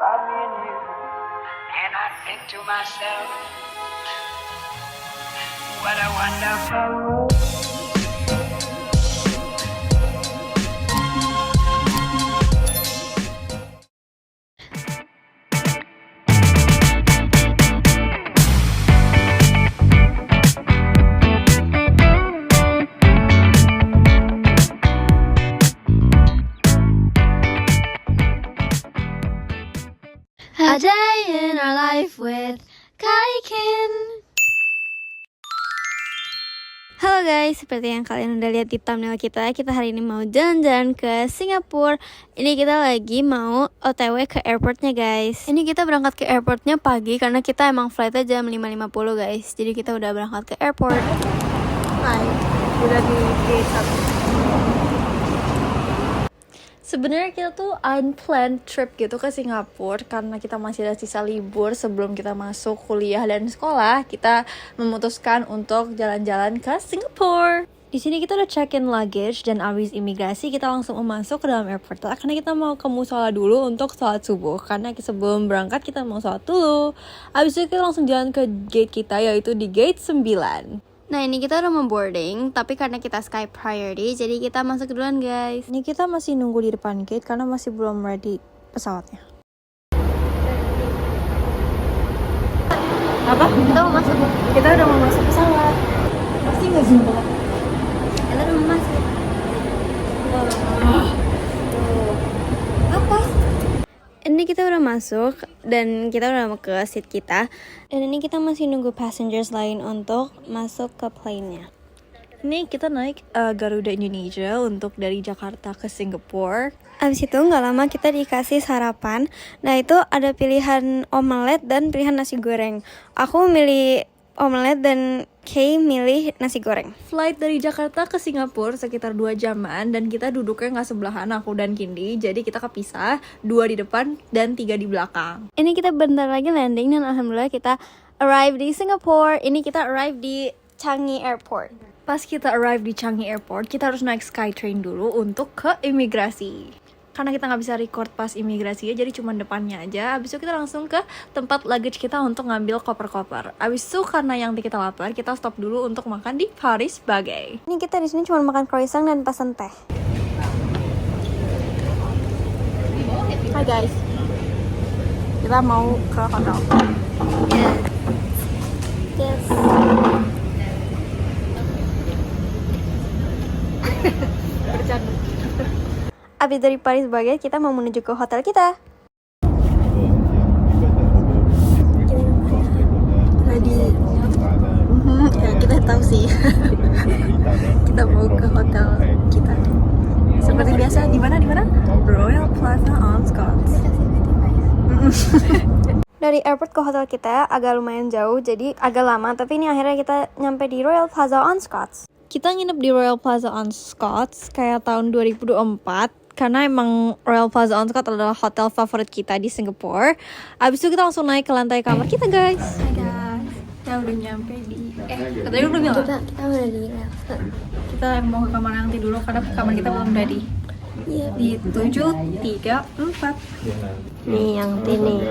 about me and you. And I think to myself, what a wonderful world. A day in our life with Kaikin. Halo guys, seperti yang kalian udah lihat di thumbnail kita hari ini mau jalan-jalan ke Singapura. Ini kita lagi mau OTW ke airportnya guys. Ini kita berangkat ke airportnya pagi karena kita emang flightnya jam 5.50 guys. Jadi kita udah berangkat ke airport. Hai, udah di gate 1. Sebenarnya kita tuh unplanned trip gitu ke Singapura karena kita masih ada sisa libur sebelum kita masuk kuliah dan sekolah. Kita memutuskan untuk jalan-jalan ke Singapura. Di sini kita udah check-in luggage dan abis imigrasi kita langsung masuk ke dalam airport karena kita mau ke musola dulu untuk sholat subuh. Karena sebelum berangkat kita mau sholat dulu. Abis itu kita langsung jalan ke gate kita yaitu di gate 9. Nah ini kita udah mau boarding, tapi karena kita sky priority, jadi kita masuk duluan guys. Ini kita masih nunggu di depan gate karena masih belum ready pesawatnya. Apa? Kita mau masuk. Kita udah mau masuk pesawat. Pasti nggak zoom banget. Kita udah mau masuk. Apa? Ini kita udah masuk dan kita udah mau ke seat kita. Dan ini kita masih nunggu passengers lain untuk masuk ke plane-nya. Ini kita naik Garuda Indonesia untuk dari Jakarta ke Singapura. Abis itu nggak lama kita dikasih sarapan. Nah itu ada pilihan omelet dan pilihan nasi goreng. Aku milih omelet dan Kay milih nasi goreng. Flight dari Jakarta ke Singapura sekitar 2 jaman dan kita duduknya nggak sebelahan aku dan Kindi. Jadi kita kepisah, 2 di depan dan 3 di belakang. Ini kita bentar lagi landing dan alhamdulillah kita arrive di Singapura. Ini kita arrive di Changi Airport. Pas kita arrive di Changi Airport, kita harus naik Skytrain dulu untuk ke imigrasi. Karena kita nggak bisa record pas imigrasi ya, jadi cuma depannya aja. Abis itu kita langsung ke tempat luggage kita untuk ngambil koper-koper. Abis itu karena yang kita lapar, kita stop dulu untuk makan di Paris Baguette. Ini kita di sini cuma makan croissant dan pesan teh. Hai guys, kita mau ke hotel. Yes. Bercanda. Abis dari Paris Baguette, kita mau menuju ke hotel kita. Ready? Ya kita tahu sih. Kita mau ke hotel kita. Seperti biasa, di mana? Royal Plaza on Scots. Dari airport ke hotel kita agak lumayan jauh, jadi agak lama. Tapi ini akhirnya kita nyampe di Royal Plaza on Scots. Kita nginep di Royal Plaza on Scots kayak tahun 2024. Karena emang Royal Plaza on Scots adalah hotel favorit kita di Singapura. Abis itu kita langsung naik ke lantai kamar kita guys. Hai guys, kita udah nyampe di katanya udah bilang kita udah di Royal. Kita mau ke kamar nanti dulu karena kamar kita belum ready. Iya. Di 734. Nih yang ini.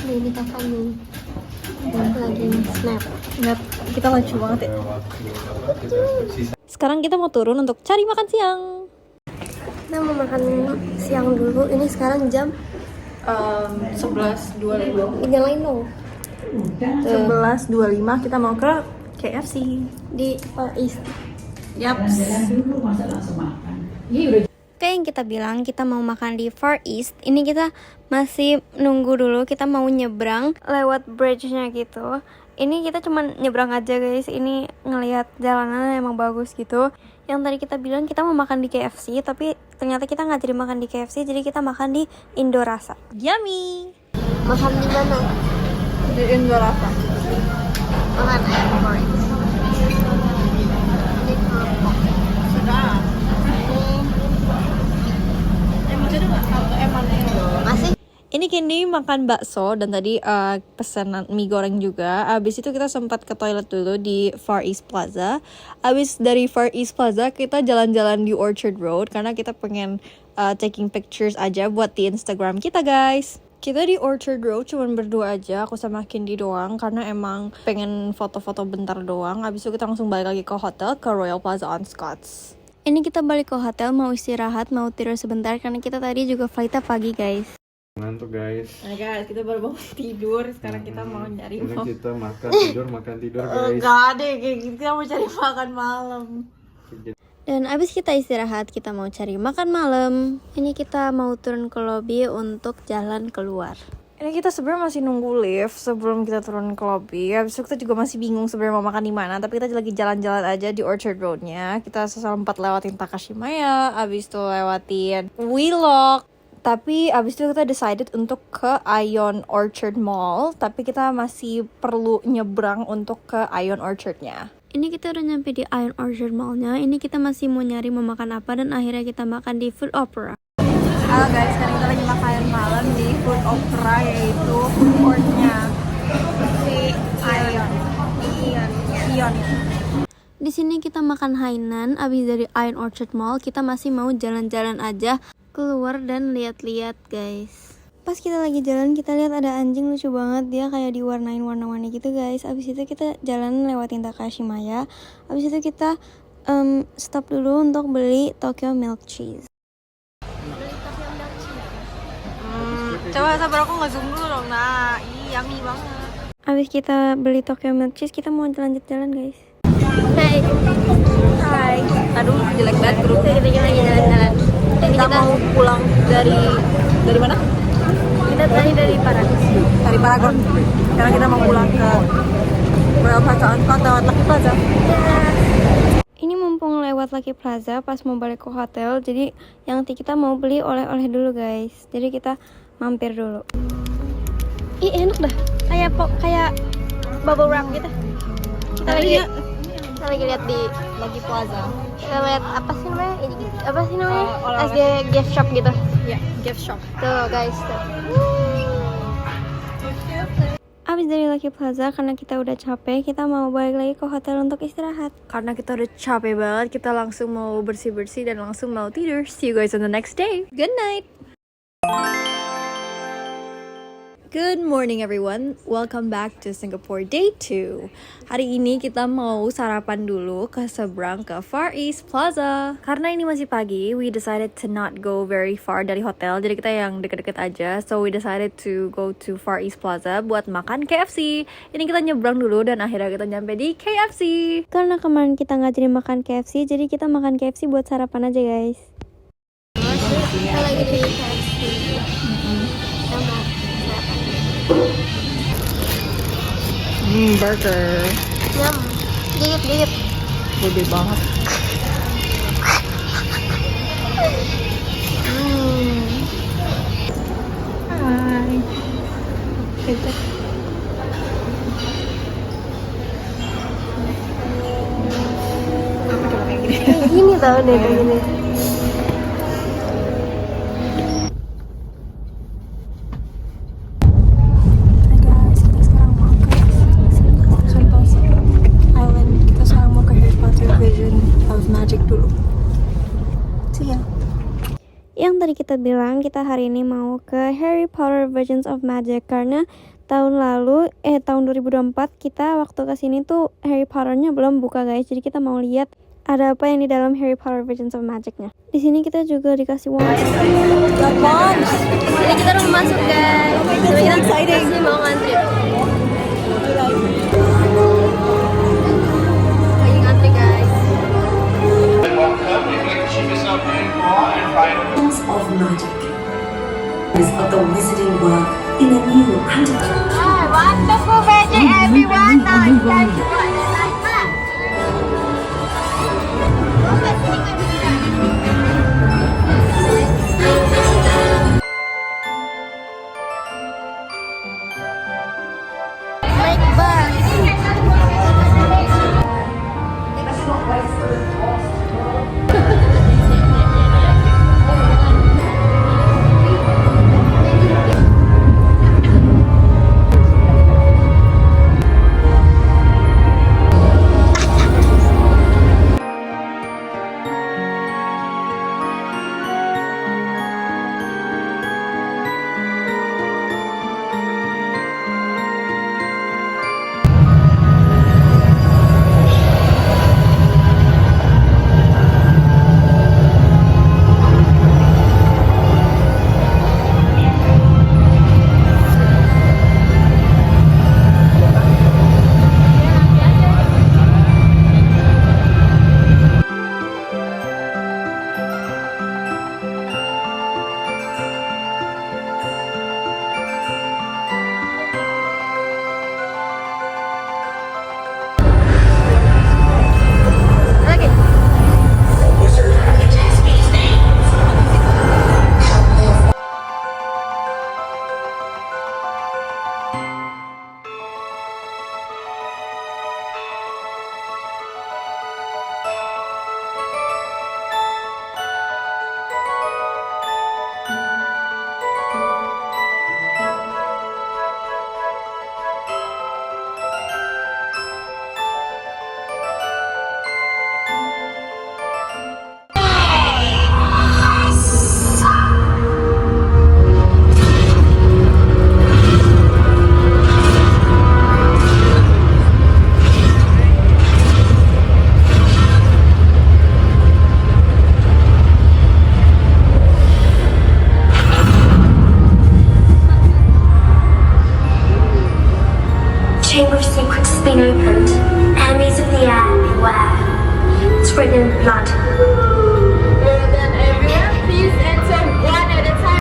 Ini kakak nih. Lagi snap. Lihat kita lucu banget ya. Sekarang kita mau turun untuk cari makan siang. Kita mau makan siang dulu. Ini sekarang jam 11.25. Nyalain dong. 11.25 kita mau ke KFC di Far East. Yaps. Kayak yang kita bilang kita mau makan di Far East. Ini kita masih nunggu dulu. Kita mau nyebrang lewat bridge-nya gitu. Ini kita cuma nyebrang aja guys. Ini ngelihat jalanan emang bagus gitu. Yang tadi kita bilang kita mau makan di KFC, tapi ternyata kita nggak jadi makan di KFC, jadi kita makan di Indorasa. Yummy. Makan di mana? Di Indorasa. Makan airport. Sudah. Masih? Ini Candy makan bakso dan tadi pesanan mie goreng juga. Abis itu kita sempat ke toilet dulu di Far East Plaza. Abis dari Far East Plaza kita jalan-jalan di Orchard Road karena kita pengen taking pictures aja buat di Instagram kita guys. Kita di Orchard Road cuman berdua aja, aku sama Candy doang, karena emang pengen foto-foto bentar doang. Abis itu kita langsung balik lagi ke hotel, ke Royal Plaza on Scotts. Ini kita balik ke hotel, mau istirahat, mau tidur sebentar, karena kita tadi juga flightnya pagi guys. Ngantuk guys. Nah guys, kita baru bangun tidur, sekarang kita mau nyari Sekarang kita makan tidur guys. Enggak deh, kayak gitu, kita mau cari makan malam. Dan abis kita istirahat, kita mau cari makan malam. Ini kita mau turun ke lobby untuk jalan keluar. Ini kita sebenarnya masih nunggu lift sebelum kita turun ke lobby. Abis itu kita juga masih bingung sebenarnya mau makan di mana. Tapi kita lagi jalan-jalan aja di Orchard Road-nya. Kita sempat lewatin Takashimaya, abis itu lewatin Wheelock. Tapi abis itu kita decided untuk ke Ion Orchard Mall. Tapi kita masih perlu nyebrang untuk ke Ion Orchard-nya. Ini kita udah nyampe di Ion Orchard Mall-nya. Ini kita masih mau nyari mau makan apa, dan akhirnya kita makan di Food Opera. Halo guys, sekarang kita lagi makan malam di Food Opera, yaitu food court-nya di Ion. Di sini kita makan Hainan. Abis dari Ion Orchard Mall, kita masih mau jalan-jalan aja keluar dan lihat-lihat guys. Pas kita lagi jalan, kita lihat ada anjing lucu banget, dia kayak diwarnain warna-warni gitu guys. Abis itu kita jalan lewatin Takashimaya. Abis itu kita stop dulu untuk beli Tokyo Milk Cheese. Coba sabar, aku nggak zoom dulu dong. Nah, yummy banget. Abis kita beli Tokyo Milk Cheese, kita mau lanjut jalan guys. Hai. Aduh, jelek banget grupnya. Kita lagi jalan-jalan. Kita mau pulang dari mana? Kita tadi dari Paragon. Sekarang kita mau pulang ke Royal Plaza on Scotts lewat Lucky Plaza. Ini mumpung lewat Lucky Plaza pas mau balik ke hotel, jadi yang kita mau beli oleh-oleh dulu guys. Jadi kita mampir dulu. Ih enak dah, kayak bubble wrap gitu. Kita lagi lihat di Lucky Plaza. Kita lihat apa sih namanya? SD gift shop gitu. Ya, gift shop. Tuh guys, tuh. Abis dari Lucky Plaza, karena kita udah capek, kita mau balik lagi ke hotel untuk istirahat. Karena kita udah capek banget, kita langsung mau bersih-bersih dan langsung mau tidur. See you guys on the next day. Good night. Good morning everyone, welcome back to Singapore Day 2. Hari ini kita mau sarapan dulu ke seberang ke Far East Plaza. Karena ini masih pagi, we decided to not go very far dari hotel. Jadi kita yang deket-deket aja. So we decided to go to Far East Plaza buat makan KFC. Ini kita nyebrang dulu dan akhirnya kita nyampe di KFC. Karena kemarin kita nggak jadi makan KFC, jadi kita makan KFC buat sarapan aja guys. Kita lagi di KFC. Burger. Yum. Gigit. Gede banget. Hai. Gini tau deh kayak gini. Yang tadi kita bilang, kita hari ini mau ke Harry Potter Visions of Magic. Karena tahun 2024 kita waktu kesini tuh Harry Potternya belum buka guys. Jadi kita mau lihat ada apa yang di dalam Harry Potter Visions of Magicnya. Di sini kita juga dikasih uang. Jadi kita udah masuk guys. Jadi kita masih mau ngantri. Lagi ngantri guys. Of magic is of the wizarding world in a new underground. Wonderful magic, everyone! blood. Well done, everyone. Please enter one at a time.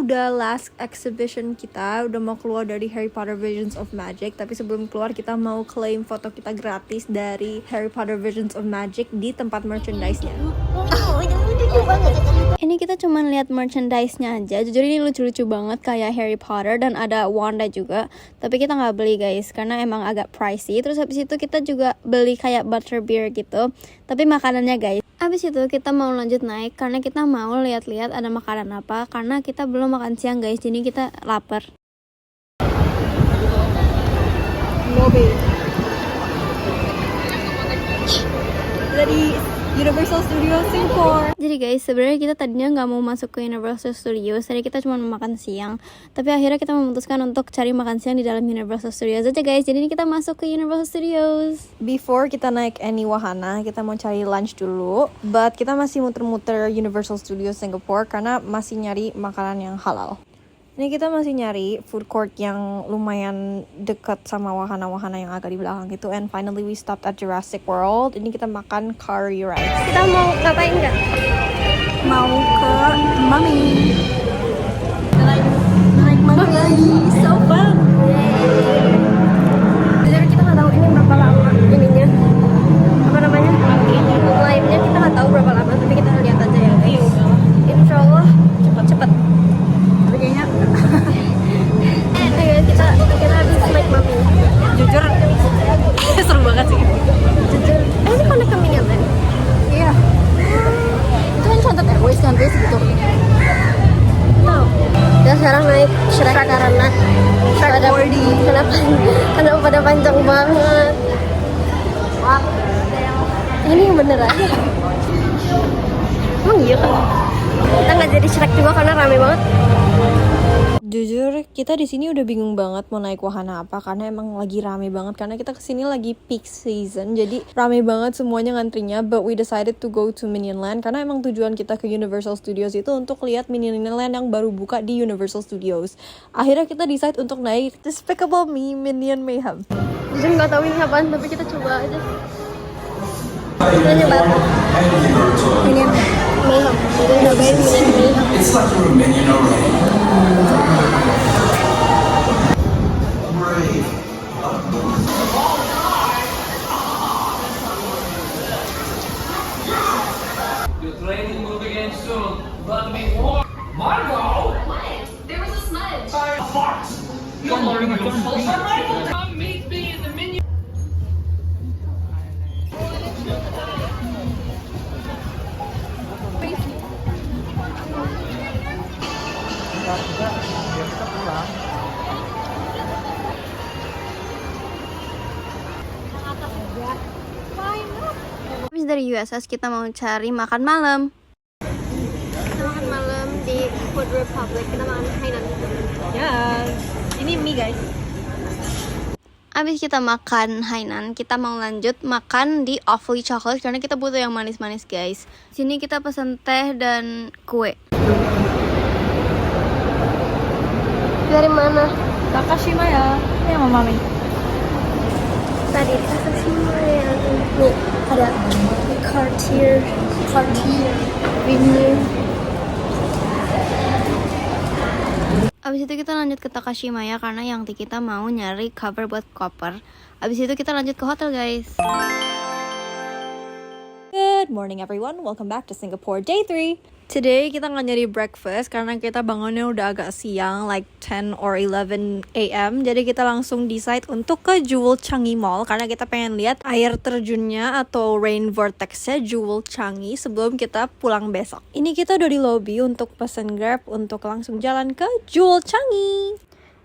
Udah last exhibition kita, udah mau keluar dari Harry Potter Visions of Magic. Tapi sebelum keluar kita mau claim foto kita gratis dari Harry Potter Visions of Magic di tempat merchandise-nya. Ini kita cuman lihat merchandise-nya aja. Jujur ini lucu-lucu banget kayak Harry Potter dan ada Wanda juga. Tapi kita nggak beli guys karena emang agak pricey. Terus habis itu kita juga beli kayak butterbeer gitu. Tapi makanannya guys. Habis itu kita mau lanjut naik karena kita mau lihat-lihat ada makanan apa karena kita belum makan siang guys. Jadi kita lapar. Lobby. Dari Universal Studios Singapore. Jadi guys, sebenarnya kita tadinya nggak mau masuk ke Universal Studios, jadi kita cuma mau makan siang. Tapi akhirnya kita memutuskan untuk cari makan siang di dalam Universal Studios aja guys. Jadi ini kita masuk ke Universal Studios. Before kita naik any wahana, kita mau cari lunch dulu. But kita masih muter-muter Universal Studios Singapore karena masih nyari makanan yang halal. Ini kita masih nyari food court yang lumayan dekat sama wahana-wahana yang agak di belakang gitu. And finally we stopped at Jurassic World. Ini kita makan curry rice. Kita mau ngapain nggak? Mau ke Mummy. Naik Mummy lagi. So fun. Jadi kita nggak tahu ini berapa lama ininya. Apa namanya? Live-nya kita nggak tahu berapa lama. Tapi kita lihat aja ya guys. Insya Allah cepet-cepet. Kayaknya kita habis naik Mummy. Jujur seru banget sih. Jujur ini connect kami ya kan? Iya. Itu kan Contoh Airways kan guys gitu. Tahu. Ya sekarang naik Shrek karena kenapa pada panjang banget. Wah. Ini yang bener aja. Emang iya kan? Kita nggak jadi Shrek juga karena rame banget. Jujur, kita di sini udah bingung banget mau naik wahana apa karena emang lagi rame banget karena kita kesini lagi peak season. Jadi rame banget semuanya ngantrinya, but we decided to go to Minion Land karena emang tujuan kita ke Universal Studios itu untuk lihat Minion Land yang baru buka di Universal Studios. Akhirnya kita decide untuk naik Despicable Me Minion Mayhem. Jujur nggak tahu ini apaan, tapi kita coba aja. Kita nyoba apa? Minion Mayhem. Kita nyobain Minion Mayhem. It's like you're a minion already. The train will move again soon, but before Margot! There was a smudge. Farts! You're learning your full survival! Come meet me in the minion. Habis dari USS kita mau cari makan malam. Kita makan malam di Food Republic. Kita makan Hainan. Ini mie guys. Abis kita makan Hainan, kita mau lanjut makan di Awfully Chocolate karena kita butuh yang manis-manis guys. Sini kita pesan teh dan kue. Dari mana? Takashimaya. Ini yang mami. Tadi Takashimaya. Nih, ada Cartier Venue. Abis itu kita lanjut ke Takashimaya karena yang kita mau nyari cover buat koper. Abis itu kita lanjut ke hotel guys. Good morning everyone, welcome back to Singapore Day 3. Today kita nggak nyari breakfast karena kita bangunnya udah agak siang, like 10 or 11 a.m. Jadi kita langsung decide untuk ke Jewel Changi Mall karena kita pengen lihat air terjunnya atau rain vortex-nya Jewel Changi sebelum kita pulang besok. Ini kita udah di lobby untuk pesen Grab untuk langsung jalan ke Jewel Changi.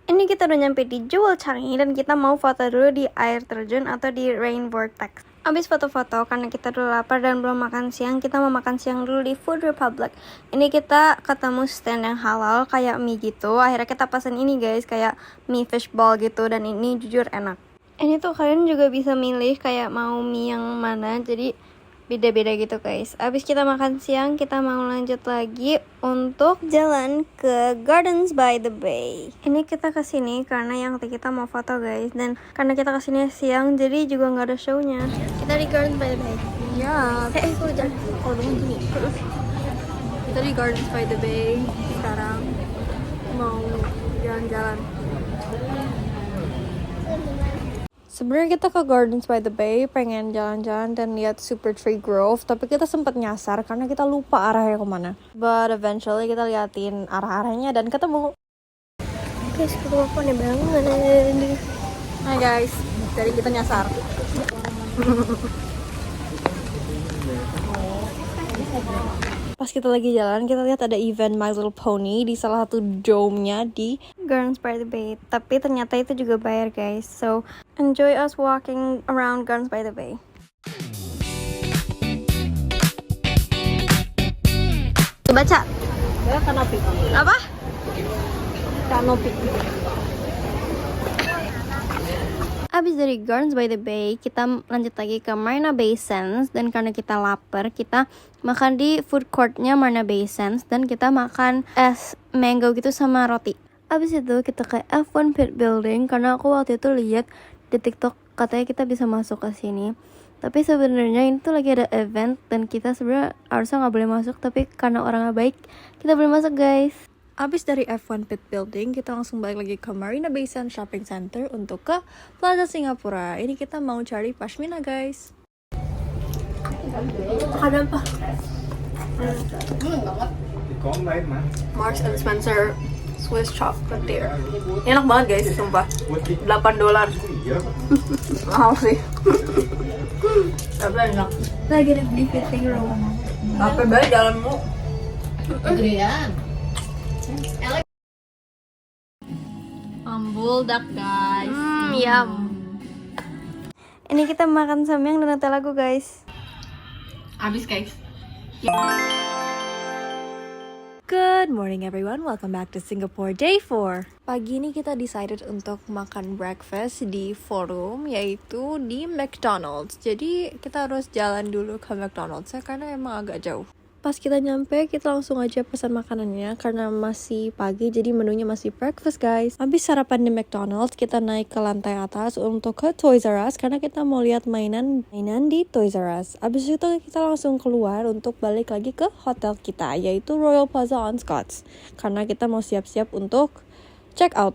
Ini kita udah nyampe di Jewel Changi dan kita mau foto dulu di air terjun atau di rain vortex. Abis foto-foto karena kita udah lapar dan belum makan siang, kita mau makan siang dulu di Food Republic. Ini kita ketemu stand yang halal kayak mie gitu. Akhirnya kita pesen ini guys, kayak mie fishball gitu dan ini jujur enak. Ini tuh kalian juga bisa milih kayak mau mie yang mana, jadi beda-beda gitu guys. Abis kita makan siang, kita mau lanjut lagi untuk jalan ke Gardens by the Bay. Ini kita kesini karena yang kita mau foto guys, dan karena kita kesini siang jadi juga nggak ada shownya. Kita di Gardens by the Bay. Ya, Aku udah. oh dong gini. Kita di Gardens by the Bay sekarang mau jalan-jalan. Sebenarnya kita ke Gardens by the Bay pengen jalan-jalan dan lihat Super Tree Grove, tapi kita sempat nyasar karena kita lupa arahnya kemana. But eventually kita liatin arah-arahnya dan ketemu. Guys, ketemu apa nih banget. Hai guys, dari kita nyasar. Pas kita lagi jalan, kita lihat ada event My Little Pony di salah satu dome-nya di Gardens by the Bay. Tapi ternyata itu juga bayar guys. So, enjoy us walking around Gardens by the Bay. Baca. Kanopi. Apa? Kanopi. Abis dari Gardens by the Bay, kita lanjut lagi ke Marina Bay Sands. Dan karena kita lapar, kita makan di food courtnya Marina Bay Sands. Dan kita makan es mango gitu sama roti. Abis itu kita ke F1 Pit Building karena aku waktu itu lihat di TikTok katanya kita bisa masuk ke sini. Tapi sebenarnya ini tuh lagi ada event dan kita sebenarnya harusnya nggak boleh masuk, tapi karena orangnya baik kita boleh masuk guys. Abis dari F1 Pit Building, kita langsung balik lagi ke Marina Bay Sands Shopping Center untuk ke Plaza Singapura. Ini kita mau cari pashmina guys. Ada apa? Combine mah. Marks and Spencer Swiss Chocolate Deer. Enak banget guys, sumpah. $8. Mahal sih. Tapi enak. Lagi ada di fitting room. Apa banget jalanmu? Buldak guys. Yum. Ini kita makan samyang dengan telagu guys. Habis guys. Good morning everyone, welcome back to Singapore Day 4. Pagi ini kita decided untuk makan breakfast di forum, yaitu di McDonald's. Jadi kita harus jalan dulu ke McDonald's ya, karena emang agak jauh. Pas kita nyampe, kita langsung aja pesan makanannya karena masih pagi, jadi menunya masih breakfast guys. Habis sarapan di McDonald's, kita naik ke lantai atas untuk ke Toys R Us karena kita mau lihat mainan di Toys R Us. Habis itu kita langsung keluar untuk balik lagi ke hotel kita, yaitu Royal Plaza on Scotts, karena kita mau siap-siap untuk check out.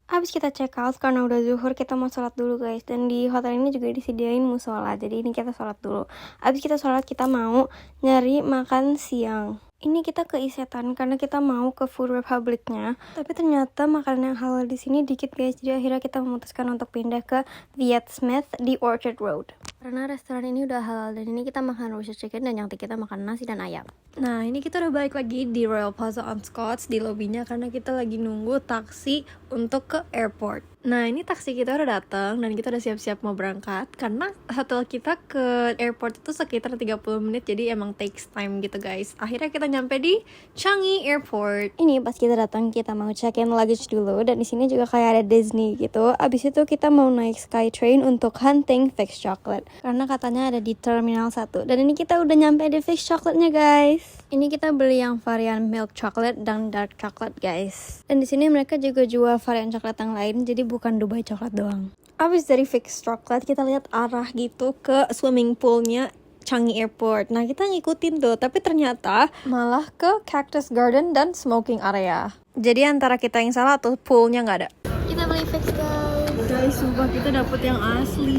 Abis kita check out karena udah zuhur, kita mau sholat dulu guys. Dan di hotel ini juga disediain musola, jadi ini kita sholat dulu. Abis kita sholat, kita mau nyari makan siang. Ini kita ke Isetan karena kita mau ke Food Republic-nya, tapi ternyata makanan yang halal di sini dikit guys. Jadi akhirnya kita memutuskan untuk pindah ke Viet Smith di Orchard Road. Karena restoran ini udah halal dan ini kita makan roasted chicken dan yang kita makan nasi dan ayam. Nah, ini kita udah balik lagi di Royal Plaza on Scotts di lobbynya karena kita lagi nunggu taksi untuk ke airport. Nah, ini taksi kita udah datang dan kita udah siap-siap mau berangkat karena hotel kita ke airport itu sekitar 30 menit, jadi emang takes time gitu guys. Akhirnya kita nyampe di Changi Airport. Ini pas kita datang, kita mau check-in luggage dulu dan di sini juga kayak ada Disney gitu. Abis itu kita mau naik Skytrain untuk hunting Fix Chocolate karena katanya ada di Terminal 1. Dan ini kita udah nyampe di Fix Chocolate-nya guys. Ini kita beli yang varian milk chocolate dan dark chocolate guys. Dan di sini mereka juga jual varian coklat yang lain, jadi bukan Dubai coklat doang. Abis dari Fix Chocolate, kita lihat arah gitu ke swimming poolnya Changi Airport. Nah, kita ngikutin tuh, tapi ternyata malah ke Cactus Garden dan smoking area. Jadi antara kita yang salah atau poolnya nggak ada. Kita beli Fix guys. Guys, sumpah kita dapet yang asli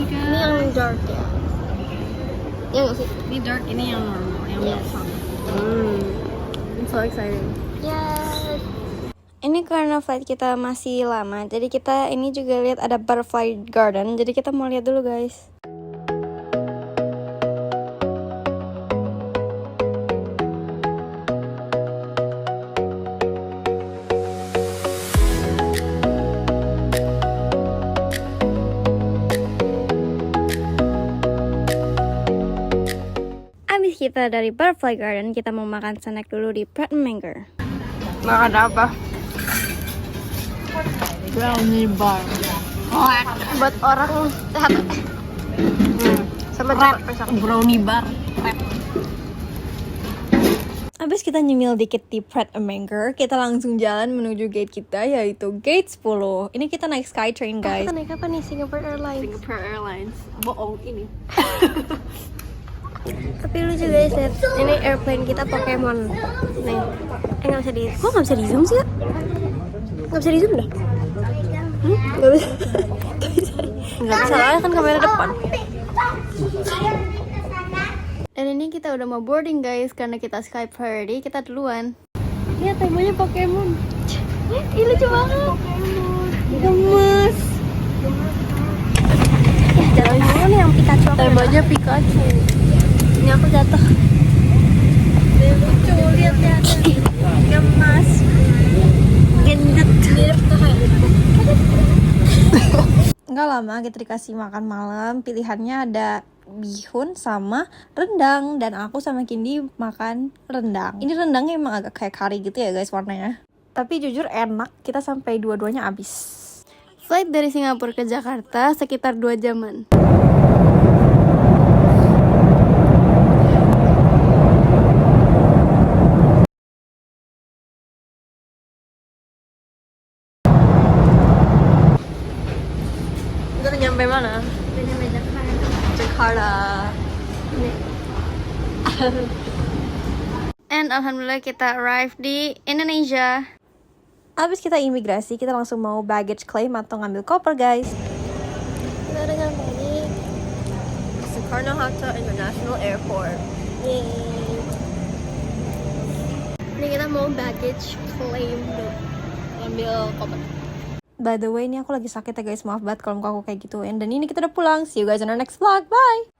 guys. Ini yang dark ya. Ya nggak sih? Ini dark, ini yang normal, yang milk chocolate. I'm so excited. Yes. Ini karena flight kita masih lama, jadi kita ini juga lihat ada Butterfly Garden, jadi kita mau lihat dulu guys. Abis kita dari Butterfly Garden, kita mau makan snack dulu di Pret & Manger. Makan apa? Brownie bar. Buat orang sehat. Sama Brownie bar. Abis kita nyemil dikit di Pret & Manger, kita langsung jalan menuju gate kita, yaitu gate 10. Ini kita naik Skytrain guys. Kita naik apa nih? Singapore Airlines. Singapore Airlines. Bohong ini. Tapi lucu guys, lihat. Ini airplane kita Pokemon. Nih. Nggak bisa di... Kok nggak bisa di zoom sih ya? Nggak bisa di zoom dah? Nggak bisa. Nggak bisa lah, kan kamera depan. Dan ini kita udah mau boarding guys, karena kita Sky Priority, kita duluan. Lihat temanya Pokemon. Ih, lucu banget. Gemes. Jatuhin dulu nih yang Pikachu. Temanya Pikachu. Ini aku jatuh. Lucu, lihat. Gemas. Gendut. Nggak lama kita dikasih makan malam. Pilihannya ada bihun sama rendang, dan aku sama Kindi makan rendang. Ini rendangnya emang agak kayak kari gitu ya guys warnanya, tapi jujur enak. Kita sampai dua-duanya habis. Flight dari Singapura ke Jakarta sekitar 2 jaman. Udah nyampe mana? Udah nyampe Jakarta. Jakarta. And alhamdulillah kita arrive di Indonesia. Abis kita imigrasi, kita langsung mau baggage claim atau ngambil koper guys. Kita udah nyampe di Soekarno-Hatta International Airport. Yeay. Ini kita mau baggage claim dulu. Ngambil koper. By the way, ini aku lagi sakit ya guys, maaf banget kalau muka aku kayak gituin. Dan ini kita udah pulang. See you guys on our next vlog. Bye!